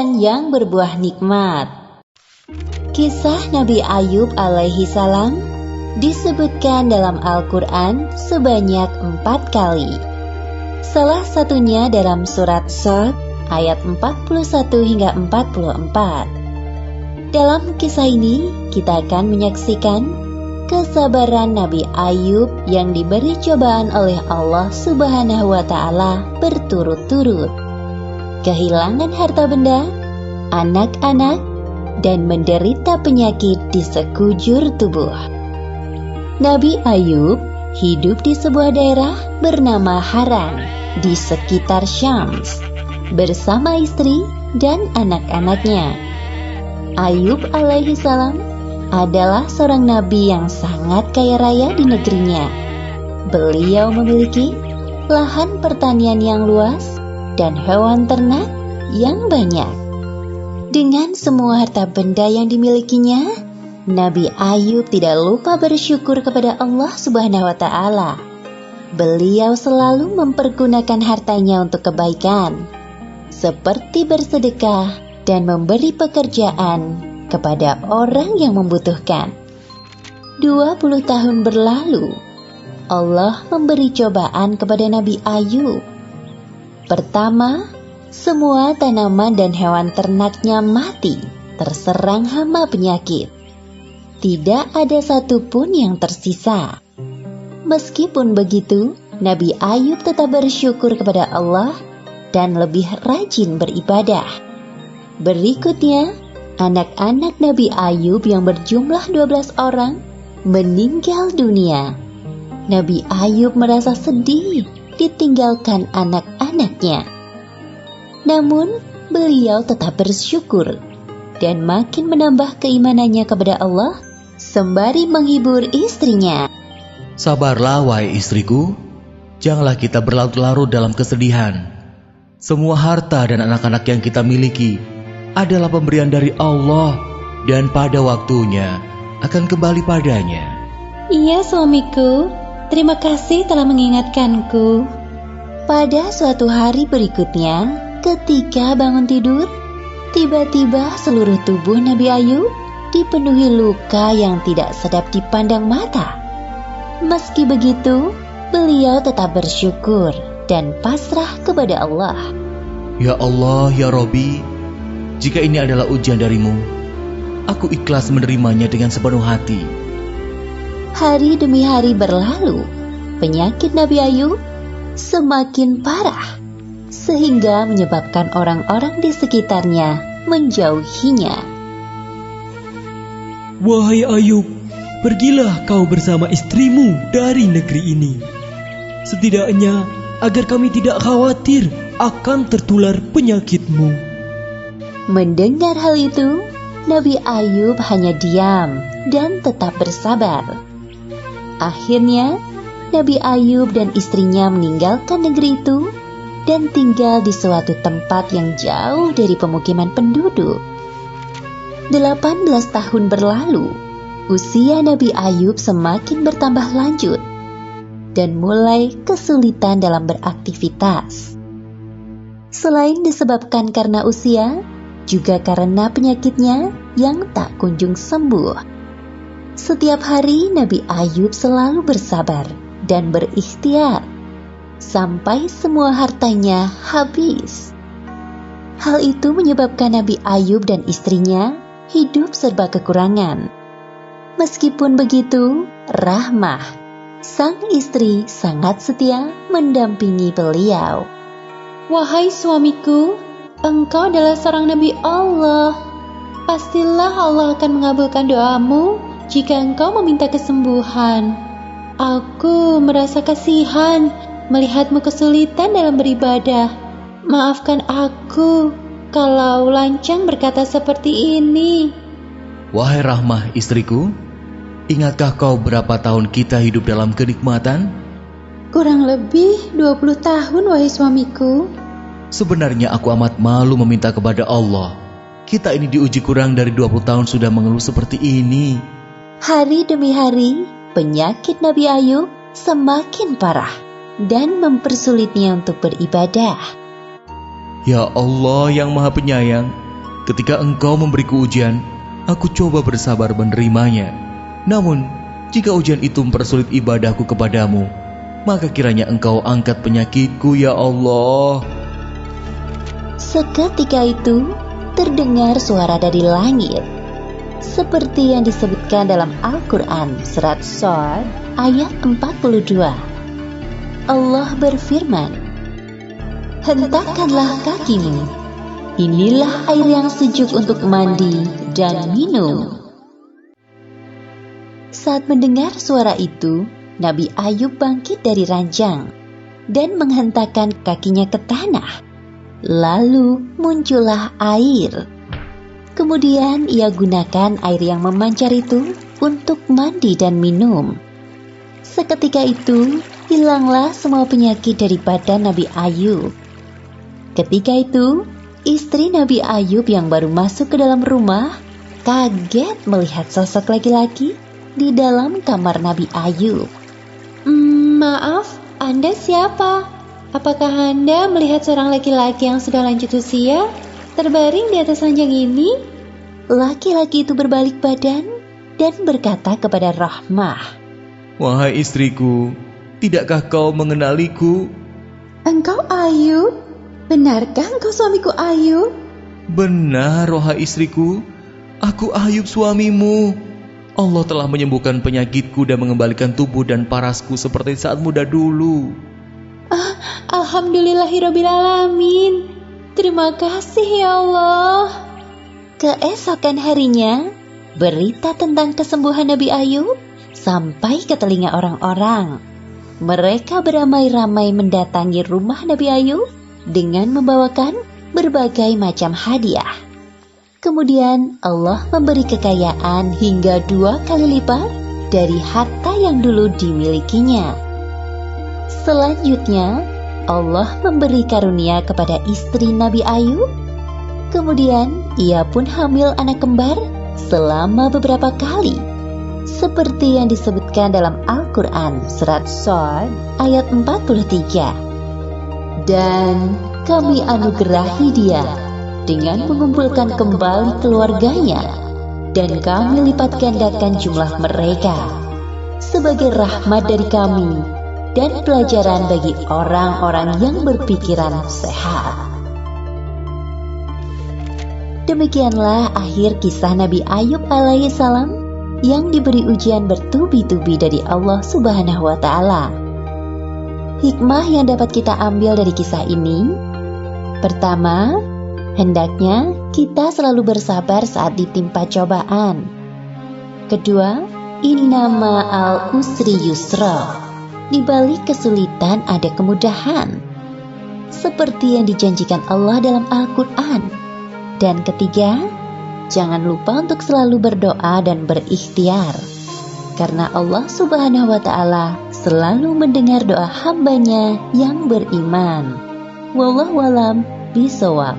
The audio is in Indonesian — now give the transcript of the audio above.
hujan yang berbuah nikmat. Kisah Nabi Ayub alaihi salam disebutkan dalam Al-Quran sebanyak 4 kali. Salah satunya dalam surat Shad ayat 41 hingga 44. Dalam kisah ini kita akan menyaksikan kesabaran Nabi Ayub yang diberi cobaan oleh Allah Subhanahu wa Ta'ala berturut-turut, kehilangan harta benda, anak-anak, dan menderita penyakit di sekujur tubuh. Nabi Ayub hidup di sebuah daerah bernama Haran di sekitar Syams bersama istri dan anak-anaknya. Ayub alaihi salam adalah seorang nabi yang sangat kaya raya di negerinya. Beliau memiliki lahan pertanian yang luas dan hewan ternak yang banyak. Dengan semua harta benda yang dimilikinya, Nabi Ayub tidak lupa bersyukur kepada Allah Subhanahu wa Ta'ala. Beliau selalu mempergunakan hartanya untuk kebaikan, seperti bersedekah dan memberi pekerjaan kepada orang yang membutuhkan. 20 tahun berlalu, Allah memberi cobaan kepada Nabi Ayub. Pertama, semua tanaman dan hewan ternaknya mati, terserang hama penyakit. Tidak ada satupun yang tersisa. Meskipun begitu, Nabi Ayub tetap bersyukur kepada Allah dan lebih rajin beribadah. Berikutnya, anak-anak Nabi Ayub yang berjumlah 12 orang meninggal dunia. Nabi Ayub merasa sedih ditinggalkan anak-anaknya. Namun, beliau tetap bersyukur dan makin menambah keimanannya kepada Allah sembari menghibur istrinya. Sabarlah wahai istriku, janganlah kita berlarut-larut dalam kesedihan. Semua harta dan anak-anak yang kita miliki adalah pemberian dari Allah dan pada waktunya akan kembali padanya. Iya suamiku, terima kasih telah mengingatkanku. Pada suatu hari berikutnya, ketika bangun tidur, tiba-tiba seluruh tubuh Nabi Ayub dipenuhi luka yang tidak sedap dipandang mata. Meski begitu, beliau tetap bersyukur dan pasrah kepada Allah. Ya Allah, ya Robbi, jika ini adalah ujian darimu, aku ikhlas menerimanya dengan sepenuh hati. Hari demi hari berlalu, penyakit Nabi Ayub semakin parah, sehingga menyebabkan orang-orang di sekitarnya menjauhinya. Wahai Ayub, pergilah kau bersama istrimu dari negeri ini. Setidaknya agar kami tidak khawatir akan tertular penyakitmu. Mendengar hal itu, Nabi Ayub hanya diam dan tetap bersabar. Akhirnya, Nabi Ayub dan istrinya meninggalkan negeri itu dan tinggal di suatu tempat yang jauh dari pemukiman penduduk. 18 tahun berlalu, usia Nabi Ayub semakin bertambah lanjut dan mulai kesulitan dalam beraktivitas. Selain disebabkan karena usia, juga karena penyakitnya yang tak kunjung sembuh. Setiap hari Nabi Ayub selalu bersabar dan berikhtiar sampai semua hartanya habis. Hal itu menyebabkan Nabi Ayub dan istrinya hidup serba kekurangan. Meskipun begitu, Rahmah, sang istri, sangat setia mendampingi beliau. Wahai suamiku, engkau adalah seorang Nabi Allah. Pastilah Allah akan mengabulkan doamu jika engkau meminta kesembuhan. Aku merasa kasihan melihatmu kesulitan dalam beribadah. Maafkan aku kalau lancang berkata seperti ini. Wahai Rahmah istriku, ingatkah kau berapa tahun kita hidup dalam kenikmatan? Kurang lebih 20 tahun wahai suamiku. Sebenarnya aku amat malu meminta kepada Allah. Kita ini diuji kurang dari 20 tahun sudah mengeluh seperti ini. Hari demi hari, penyakit Nabi Ayub semakin parah dan mempersulitnya untuk beribadah. Ya Allah yang Maha Penyayang, Ketika engkau memberiku ujian, aku coba bersabar menerimanya. Namun, jika ujian itu mempersulit ibadahku kepadamu, maka kiranya engkau angkat penyakitku ya Allah. Seketika itu, terdengar suara dari langit. Seperti yang disebutkan dalam Al-Quran surat Shad ayat 42. Allah berfirman, hentakkanlah kakimu, inilah air yang sejuk untuk mandi dan minum. Saat mendengar suara itu, Nabi Ayub bangkit dari ranjang dan menghentakkan kakinya ke tanah. Lalu muncullah air. Kemudian ia gunakan air yang memancar itu untuk mandi dan minum. Seketika itu, hilanglah semua penyakit dari badan Nabi Ayub. Ketika itu, istri Nabi Ayub yang baru masuk ke dalam rumah kaget melihat sosok laki-laki di dalam kamar Nabi Ayub. Maaf, Anda siapa? Apakah Anda melihat seorang laki-laki yang sudah lanjut usia terbaring di atas ranjang ini? Laki-laki itu berbalik badan dan berkata kepada Rahmah, Wahai istriku, tidakkah kau mengenaliku? Engkau Ayub? Benarkah engkau suamiku Ayub? Benar, wahai istriku, aku Ayub suamimu. Allah telah menyembuhkan penyakitku dan mengembalikan tubuh dan parasku seperti saat muda dulu. Alhamdulillahirrabbilalamin. Terima kasih ya Allah. Keesokan harinya, berita tentang kesembuhan Nabi Ayub sampai ke telinga orang-orang. Mereka beramai-ramai mendatangi rumah Nabi Ayub dengan membawakan berbagai macam hadiah. Kemudian Allah memberi kekayaan hingga 2 kali lipat dari harta yang dulu dimilikinya. Selanjutnya, Allah memberi karunia kepada istri Nabi Ayub. Kemudian, ia pun hamil anak kembar selama beberapa kali. Seperti yang disebutkan dalam Al-Quran surat Shad ayat 43. Dan kami anugerahi dia dengan mengumpulkan kembali keluarganya, dan kami lipat gandakan jumlah mereka sebagai rahmat dari kami dan pelajaran bagi orang-orang yang berpikiran sehat. Demikianlah akhir kisah Nabi Ayub alaihissalam yang diberi ujian bertubi-tubi dari Allah Subhanahu wa Ta'ala. Hikmah yang dapat kita ambil dari kisah ini: pertama, hendaknya kita selalu bersabar saat ditimpa cobaan. Kedua, inna ma'al usri yusra, di balik kesulitan ada kemudahan, seperti yang dijanjikan Allah dalam Al-Quran. Dan ketiga, jangan lupa untuk selalu berdoa dan berikhtiar, karena Allah Subhanahu wa Ta'ala selalu mendengar doa hambanya yang beriman. Wallahu a'lam bishawab.